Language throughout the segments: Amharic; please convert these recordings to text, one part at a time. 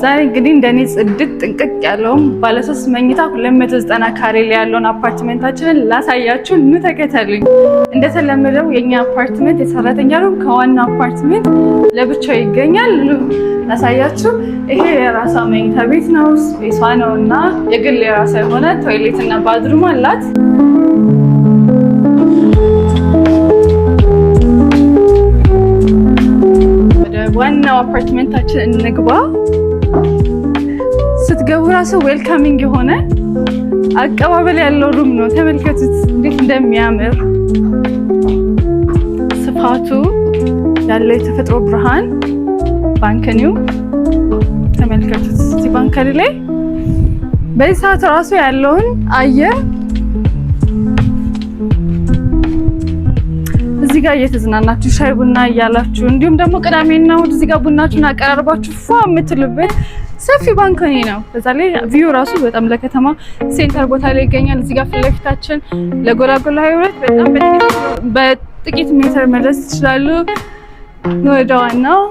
ዛሬ እንግዲህ እንደኔ ጽድት ጥንቅቅ ያለው ባለ 3 መኝታ 290 ካሬ ላይ ያለውን አፓርትመንታችንን ላሳያችሁ። ኑ ተከተሉኝ። እንደተለመደው የኛ አፓርትመንት የሰራተኛ ሩም ከዋና አፓርትመንት ለብቻው ይገኛል። ላሳያችሁ። ይሄ የራሷ መኝታ ቤት ነው፣ ስፔሷ ነውና የግል የራሷ የሆነ ቶይሌት እና ባዝሩም አላት። ወደ ዋናው አፓርትመንታችን እንግባ። ስትገቡ ራሱ ዌልካሚንግ የሆነ አቀባበል ያለው ሩም ነው። ተመልከቱት እንዴት እንደሚያምር ስፋቱ ያለው የተፈጥሮ ብርሃን ባንከኒው ተመልከቱት። እዚህ ባንከኒ ላይ በዚህ ሰዓት ራሱ ያለውን አየር እዚህ ጋር እየተዝናናችሁ ሻይ ቡና እያላችሁ እንዲሁም ደግሞ ቅዳሜና እሑድ እዚህ ጋር ቡናችሁን አቀራርባችሁ ፏ የምትሉበት ሰፊ ባንከኒ ነው። በዛ ላይ ቪው ራሱ በጣም ለከተማ ሴንተር ቦታ ላይ ይገኛል። እዚህ ጋር ፊት ለፊታችን ለጎላጎላ ህይወት በጣም በጥቂት ሜትር መድረስ ትችላሉ። ወደ ዋናው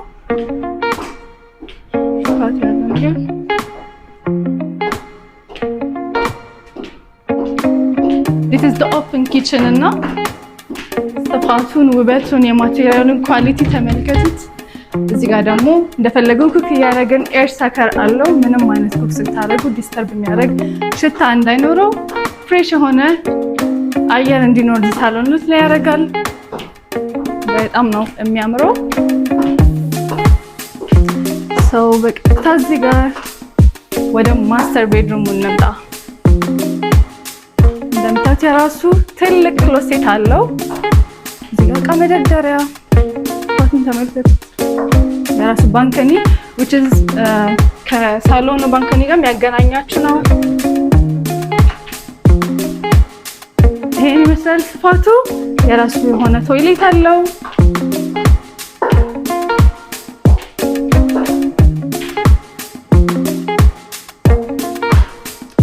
This is the open kitchen እና ስፋቱን ውበቱን የማቴሪያሉን ኳሊቲ ተመልከቱት። እዚህ ጋር ደግሞ እንደፈለገው ኩክ እያደረግን ኤር ሳከር አለው። ምንም አይነት ኩክ ስታደርጉ ዲስተርብ የሚያደርግ ሽታ እንዳይኖረው ፍሬሽ የሆነ አየር እንዲኖር ሳሎኑት ላይ ያደርጋል። በጣም ነው የሚያምረው። ሰው በቀጥታ እዚህ ጋር ወደ ማስተር ቤድሩም እንምጣ። እንደምታዩት የራሱ ትልቅ ክሎሴት አለው። እዚህ ጋር ዕቃ መደርደሪያ ፓርቲን ተመልከቱ። የራሱ ባንከኒ which is ከሳሎኑ ባንከኒ ጋር የሚያገናኛችሁ ነው። ይሄን ይመስላል ስፋቱ። የራሱ የሆነ ቶይሌት አለው።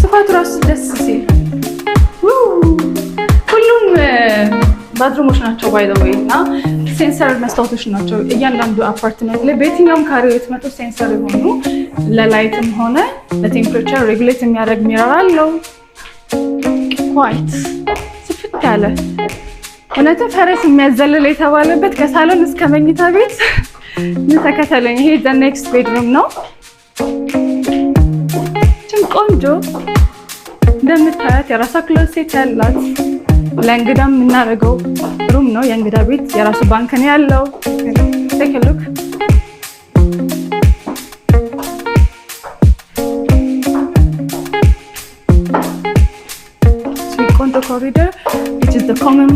ስፋቱ ራሱ ደስ ሲል ሁሉም ባዝሩሞች ናቸው ባይ ዘ ዌይ እና ሴንሰር መስታወቶች ናቸው። እያንዳንዱ አፓርትመንት ላይ በየትኛውም ካሬ የተመጡ ሴንሰር የሆኑ ለላይትም ሆነ ለቴምፕሬቸር ሬጉሌት የሚያደርግ ሚረር አለው። ኳይት ስፍት ያለ እውነትም ፈረስ የሚያዘልል የተባለበት ከሳሎን እስከ መኝታ ቤት ተከተለኝ። ይሄ ዘ ኔክስት ቤድሩም ነው። ቆንጆ እንደምታያት የራሷ ክሎሴት ያላት ለእንግዳ የምናደርገው ሩም ነው። የእንግዳ ቤት የራሱ ባንከኒ ያለው ቴክ ሉክ። ቆንጆ ኮሪደር which is the common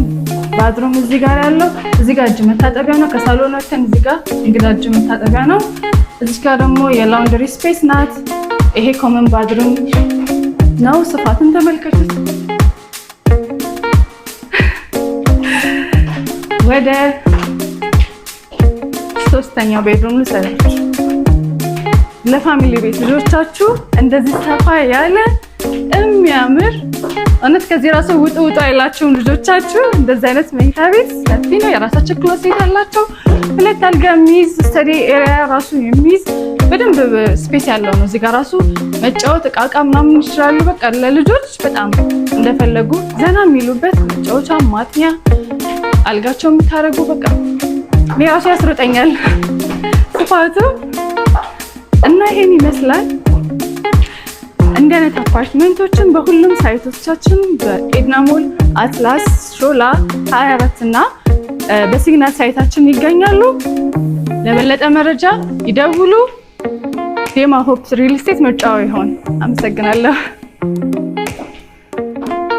bathroom እዚህ ጋር ያለው። እዚህ ጋር እጅ መታጠቢያ ነው። ከሳሎን ወጥተን እዚህ ጋር እንግዳ እጅ መታጠቢያ ነው። እዚህ ጋር ደግሞ የላውንደሪ ስፔስ ናት። ይሄ ኮመን ባዝሩም ነው። ስፋትን ተመልከቱት። ወደ ሶስተኛው ቤድሩም ልሰራችሁ። ለፋሚሊ ቤት ልጆቻችሁ እንደዚህ ሰፋ ያለ የሚያምር እውነት ከዚህ ራሱ ውጡ አይላችሁም ልጆቻችሁ። እንደዚህ አይነት መኝታ ቤት ሰፊ ነው። የራሳቸው ክሎሴት አላቸው። 2 አልጋ የሚይዝ ስተዲ ኤሪያ ራሱ የሚይዝ በደንብ ስፔስ ያለው ነው። እዚህ ጋር ራሱ መጫወት ዕቃ ምናምን ይችላሉ። በቃ ለልጆች በጣም እንደፈለጉ ዘና የሚሉበት መጫወቻ ማጥኛ አልጋቸው የምታደርጉ በቃ እኔ ራሱ ያስሮጠኛል ስፋቱ እና ይሄን ይመስላል። እንዲህ አይነት አፓርትመንቶችን በሁሉም ሳይቶቻችን በኤድና ሞል፣ አትላስ፣ ሾላ 24 እና በሲግናል ሳይታችን ይገኛሉ። ለበለጠ መረጃ ይደውሉ። ዴማ ሆፕስ ሪል ስቴት ምርጫው ይሆን። አመሰግናለሁ።